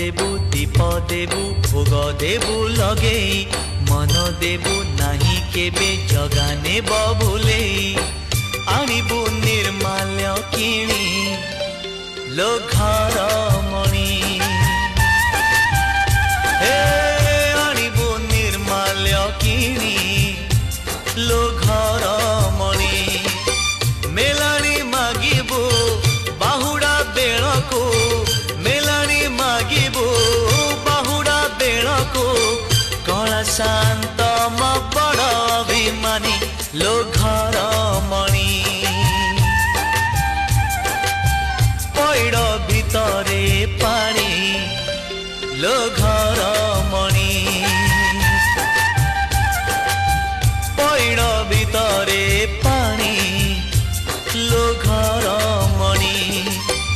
देबु दीप देबु भोग देबु लगे मन देबु नाही केबे जगाने बबुले आनिबु निर्माल्य किणी लो घर मणि हे आनिबु निर्माल्य किणी लो घर मणि मेलानी मागिबु बाहुड़ा बेलको मेलानी मागिबु बाहुड़ा बेलको कला शांत म बड़ अभिमानी लो घर मणि पैड़ भितरे पानी लो घर